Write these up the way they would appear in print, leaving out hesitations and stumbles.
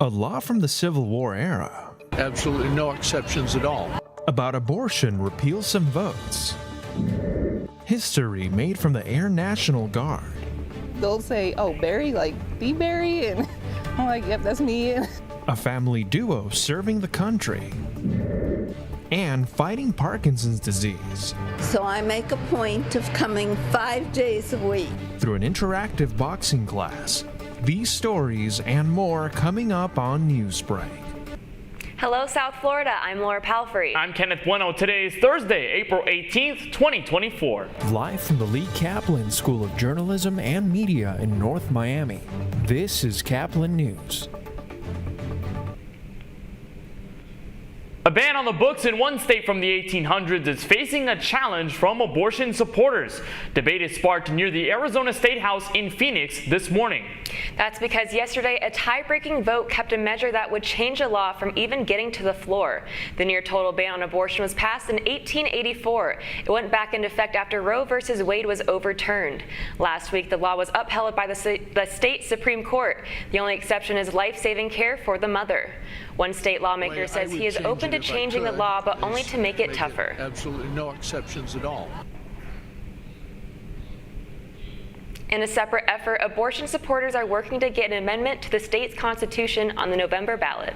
A law from the Civil War era. Absolutely no exceptions at all. About abortion repeals some votes. History made from the Air National Guard. They'll say, oh, Barry, like, be Barry? And I'm like, yep, that's me. A family duo serving the country. And fighting Parkinson's disease. So I make a point of coming 5 days a week. Through an interactive boxing class. These stories and more coming up on Newsbreak. Hello, South Florida. I'm Laura Palfrey. I'm Kenneth Bueno. Today is Thursday, April 18th, 2024. Live from the Lee Caplin School of Journalism and Media in North Miami. This is Caplin News. A ban on the books in one state from the 1800s is facing a challenge from abortion supporters. Debate is sparked near the Arizona State House in Phoenix this morning. That's because yesterday a tie-breaking vote kept a measure that would change a law from even getting to the floor. The near-total ban on abortion was passed in 1884. It went back into effect after Roe v. Wade was overturned. Last week, the law was upheld by the state Supreme Court. The only exception is life-saving care for the mother. One state lawmaker says he is open to changing the law, but only to make it tougher. Absolutely no exceptions at all. In a separate effort, abortion supporters are working to get an amendment to the state's constitution on the November ballot.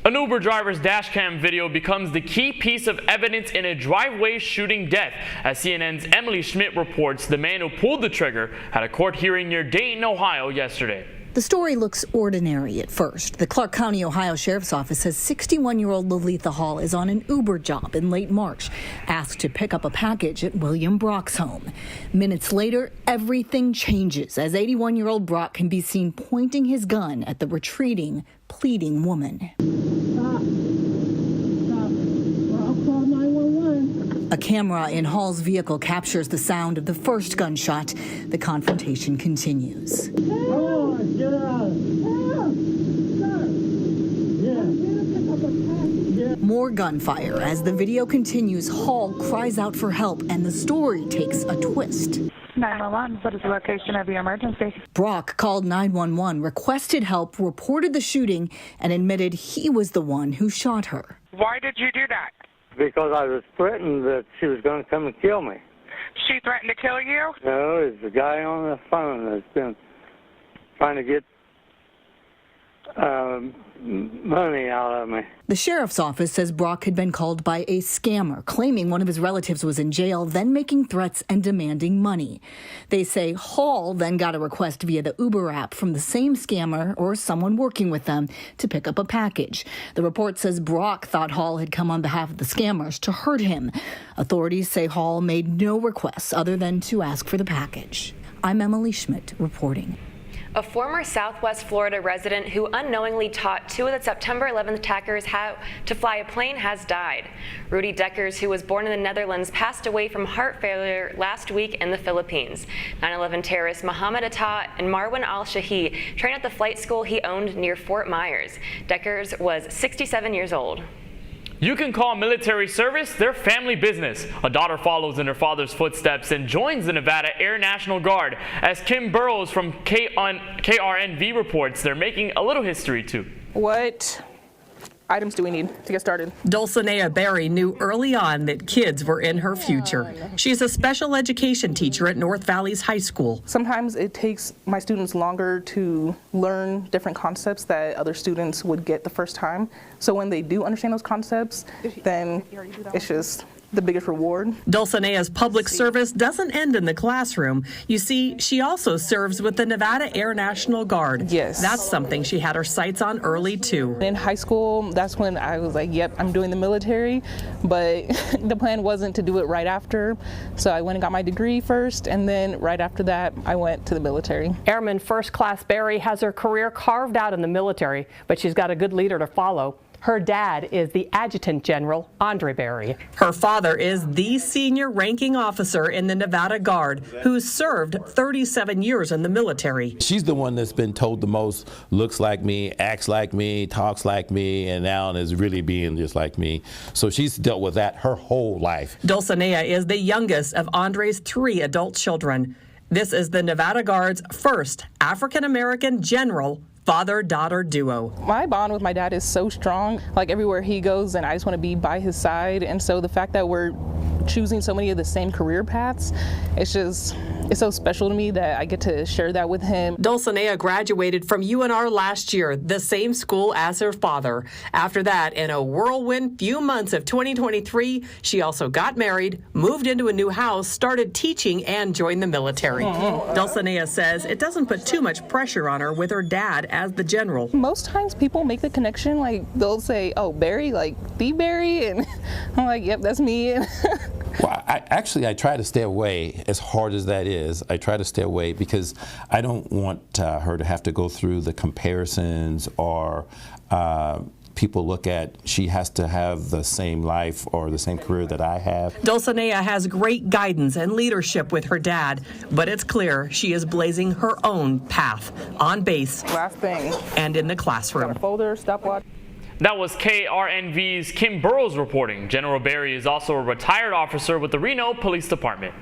An Uber driver's dashcam video becomes the key piece of evidence in a driveway shooting death. As CNN's Emily Schmidt reports, the man who pulled the trigger had a court hearing near Dayton, Ohio yesterday. The story looks ordinary at first. The Clark County, Ohio Sheriff's Office says 61-year-old Lalitha Hall is on an Uber job in late March, asked to pick up a package at William Brock's home. Minutes later, everything changes as 81-year-old Brock can be seen pointing his gun at the retreating, pleading woman. A camera in Hall's vehicle captures the sound of the first gunshot. The confrontation continues. More gunfire. As the video continues, Hall cries out for help, and the story takes a twist. 911, what is the location of your emergency? Brock called 911, requested help, reported the shooting, and admitted he was the one who shot her. Why did you do that? Because I was threatened that she was going to come and kill me. She threatened to kill you? No, it's the guy on the phone that's been trying to get money out of me. The sheriff's office says Brock had been called by a scammer, claiming one of his relatives was in jail, then making threats and demanding money. They say Hall then got a request via the Uber app from the same scammer or someone working with them to pick up a package. The report says Brock thought Hall had come on behalf of the scammers to hurt him. Authorities say Hall made no requests other than to ask for the package. I'm Emily Schmidt reporting. A former Southwest Florida resident who unknowingly taught two of the September 11th attackers how to fly a plane has died. Rudy Deckers, who was born in the Netherlands, passed away from heart failure last week in the Philippines. 9/11 terrorists Mohammed Atta and Marwan al-Shahi trained at the flight school he owned near Fort Myers. Deckers was 67 years old. You can call military service their family business. A daughter follows in her father's footsteps and joins the Nevada Air National Guard. As Kim Burrows from KRNV reports, they're making a little history too. What items do we need to get started? Dulcinea Berry knew early on that kids were in her future. She's a special education teacher at North Valley's high school. Sometimes it takes my students longer to learn different concepts that other students would get the first time. So when they do understand those concepts, then it's just the biggest reward. Dulcinea's public service doesn't end in the classroom. You see, she also serves with the Nevada Air National Guard. Yes. That's something she had her sights on early, too. In high school, that's when I was like, yep, I'm doing the military, but the plan wasn't to do it right after. So I went and got my degree first, and then right after that, I went to the military. Airman First Class Berry has her career carved out in the military, but she's got a good leader to follow. Her dad is the Adjutant General, Andre Berry. Her father is the senior ranking officer in the Nevada Guard, who served 37 years in the military. She's the one that's been told the most, looks like me, acts like me, talks like me, and now is really being just like me. So she's dealt with that her whole life. Dulcinea is the youngest of Andre's 3 adult children. This is the Nevada Guard's first African-American general father-daughter duo. My bond with my dad is so strong. Like everywhere he goes, and I just want to be by his side. And so the fact that we're choosing so many of the same career paths, it's so special to me that I get to share that with him. Dulcinea graduated from UNR last year, the same school as her father. After that, in a whirlwind few months of 2023, she also got married, moved into a new house, started teaching, and joined the military. Dulcinea says it doesn't put too much pressure on her with her dad as the general. Most times people make the connection, like they'll say, oh, Barry, like the Barry, and I'm like, yep, that's me. Well, I try to stay away, as hard as that is. I try to stay away because I don't want her to have to go through the comparisons or people look at she has to have the same life or the same career that I have. Dulcinea has great guidance and leadership with her dad, but it's clear she is blazing her own path on base. Last thing. And in the classroom. Folder, stopwatch. That was KRNV's Kim Burrows reporting. General Barry is also a retired officer with the Reno Police Department.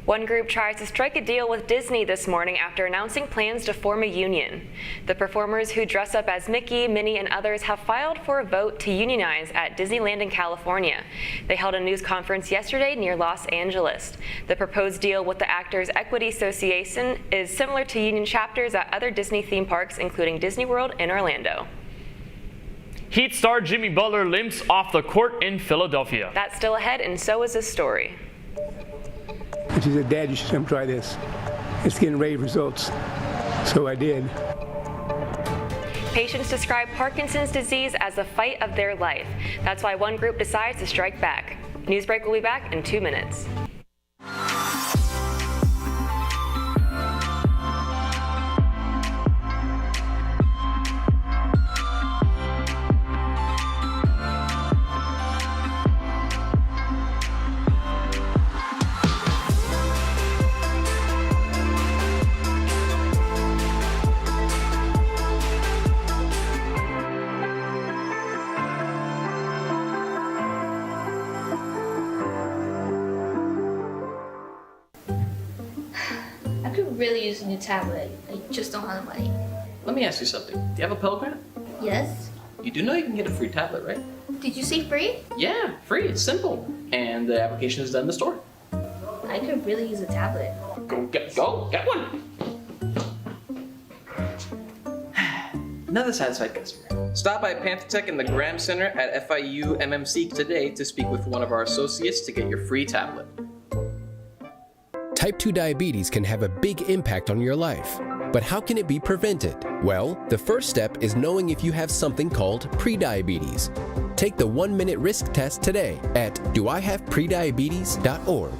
One group tries to strike a deal with Disney this morning after announcing plans to form a union. The performers who dress up as Mickey, Minnie, and others have filed for a vote to unionize at Disneyland in California. They held a news conference yesterday near Los Angeles. The proposed deal with the Actors Equity Association is similar to union chapters at other Disney theme parks, including Disney World in Orlando. Heat star Jimmy Butler limps off the court in Philadelphia. That's still ahead, and so is this story. And she said, Dad, you should come try this. It's getting rave results. So I did. Patients describe Parkinson's disease as the fight of their life. That's why one group decides to strike back. Newsbreak will be back in 2 minutes. Really use a new tablet. I just don't have the money. Let me ask you something. Do you have a Pell Grant? Yes. You do know you can get a free tablet, right? Did you say free? Yeah, free. It's simple. And the application is done in the store. I could really use a tablet. Go get one. Another satisfied customer. Stop by Pantotech in the Graham Center at FIU MMC today to speak with one of our associates to get your free tablet. Type 2 diabetes can have a big impact on your life. But how can it be prevented? Well, the first step is knowing if you have something called prediabetes. Take the 1-minute risk test today at doihaveprediabetes.org.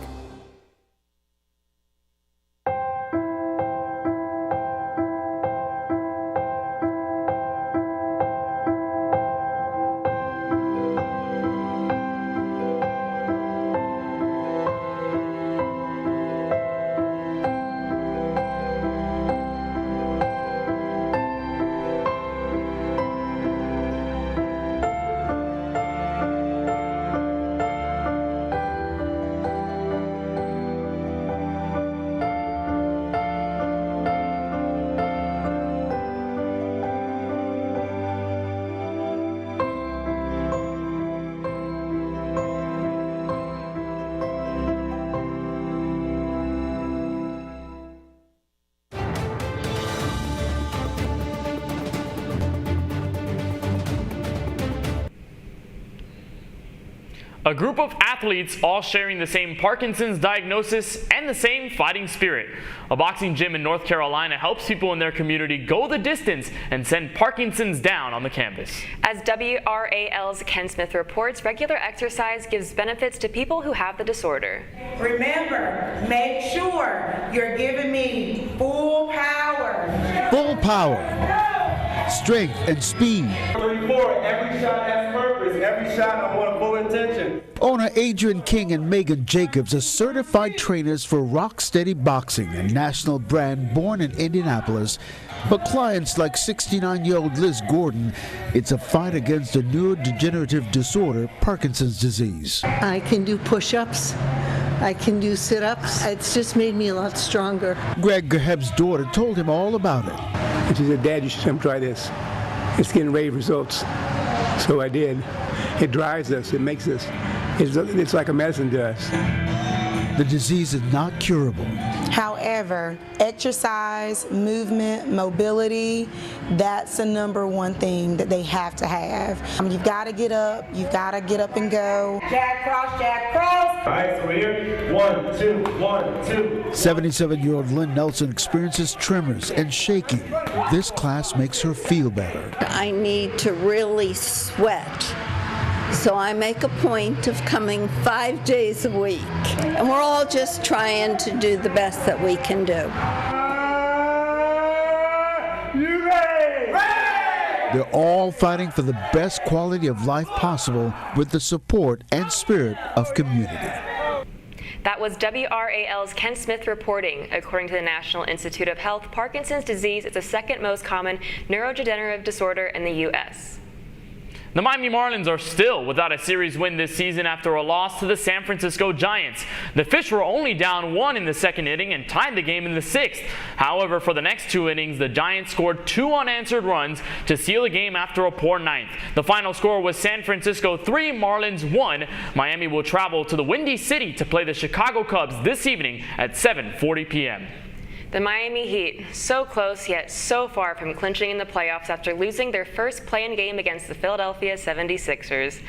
A group of athletes all sharing the same Parkinson's diagnosis and the same fighting spirit. A boxing gym in North Carolina helps people in their community go the distance and send Parkinson's down on the canvas. As WRAL's Ken Smith reports, regular exercise gives benefits to people who have the disorder. Remember, make sure you're giving me full power. Full power, strength, and speed. 3-4, every shot has purpose. Every shot I want full intention. Owner Adrian King and Megan Jacobs are certified trainers for Rocksteady Boxing, a national brand born in Indianapolis. But clients like 69-year-old Liz Gordon, it's a fight against a neurodegenerative disorder, Parkinson's disease. I can do push-ups. I can do sit-ups. It's just made me a lot stronger. Greg Geheb's daughter told him all about it. And she said, Dad, you should come try this. It's getting rave results. So I did. It dries us. It makes us. It's like a medicine to us. The disease is not curable. However, exercise, movement, mobility, that's the number one thing that they have to have. You've got to get up. You've got to get up and go. Jack cross, Jack cross. All right, so we're here. 1, 2, 1, 2. 77-year-old Lynn Nelson experiences tremors and shaking. This class makes her feel better. I need to really sweat. So I make a point of coming 5 days a week. And we're all just trying to do the best that we can do. You ready? They're all fighting for the best quality of life possible with the support and spirit of community. That was WRAL's Ken Smith reporting. According to the National Institute of Health, Parkinson's disease is the second most common neurodegenerative disorder in the U.S. The Miami Marlins are still without a series win this season after a loss to the San Francisco Giants. The Fish were only down 1 in the second inning and tied the game in the 6th. However, for the next 2 innings, the Giants scored 2 unanswered runs to seal the game after a poor 9th. The final score was San Francisco 3, Marlins 1. Miami will travel to the Windy City to play the Chicago Cubs this evening at 7:40 p.m. The Miami Heat, so close yet so far from clinching in the playoffs after losing their first play-in game against the Philadelphia 76ers.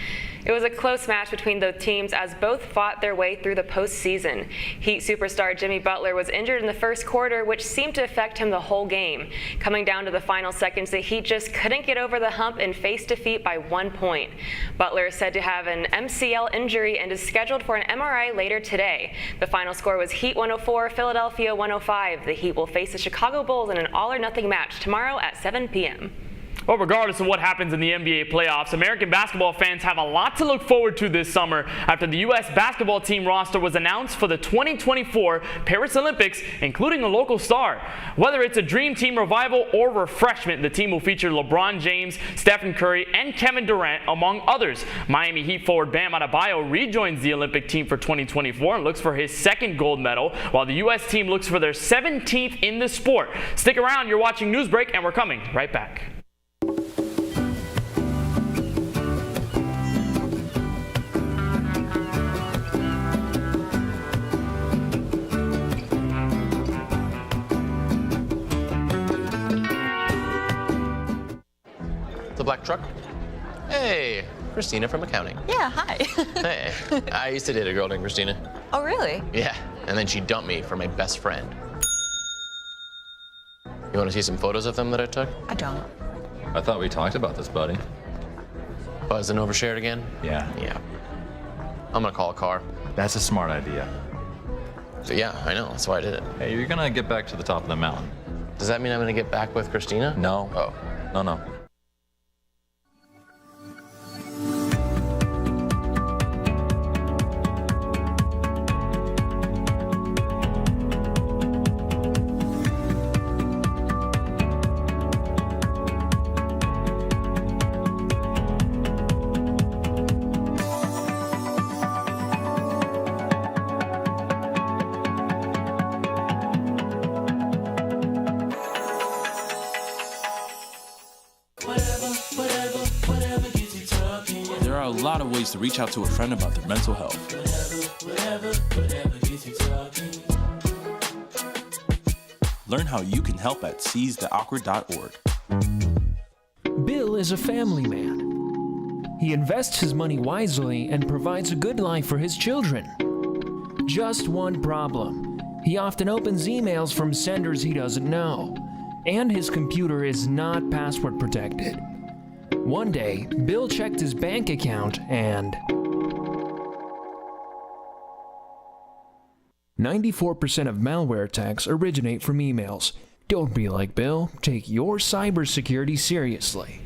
It was a close match between the teams as both fought their way through the postseason. Heat superstar Jimmy Butler was injured in the first quarter, which seemed to affect him the whole game. Coming down to the final seconds, the Heat just couldn't get over the hump and faced defeat by 1 point. Butler is said to have an MCL injury and is scheduled for an MRI later today. The final score was Heat 104, Philadelphia 105. The Heat will face the Chicago Bulls in an all-or-nothing match tomorrow at 7 p.m. Well, regardless of what happens in the NBA playoffs, American basketball fans have a lot to look forward to this summer after the U.S. basketball team roster was announced for the 2024 Paris Olympics, including a local star. Whether it's a Dream Team revival or refreshment, the team will feature LeBron James, Stephen Curry, and Kevin Durant, among others. Miami Heat forward Bam Adebayo rejoins the Olympic team for 2024 and looks for his second gold medal, while the U.S. team looks for their 17th in the sport. Stick around, you're watching Newsbreak, and we're coming right back. The black truck? Hey, Christina from accounting. Yeah, hi. Hey, I used to date a girl named Christina. Oh, really? Yeah, and then she dumped me for my best friend. You want to see some photos of them that I took? I don't. I thought we talked about this, buddy. Buzzed and overshared again? Yeah. Yeah. I'm gonna call a car. That's a smart idea. So yeah, I know, that's why I did it. Hey, you're gonna get back to the top of the mountain. Does that mean I'm gonna get back with Christina? No. Oh. No. There are a lot of ways to reach out to a friend about their mental health. Learn how you can help at seizetheawkward.org. Bill is a family man. He invests his money wisely and provides a good life for his children. Just one problem. He often opens emails from senders he doesn't know, and his computer is not password protected. One day, Bill checked his bank account and 94% of malware attacks originate from emails. Don't be like Bill. Take your cybersecurity seriously.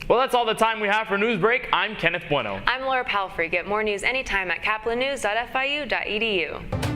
Well, that's all the time we have for Newsbreak. I'm Kenneth Bueno. I'm Laura Palfrey. Get more news anytime at caplinnews.fiu.edu.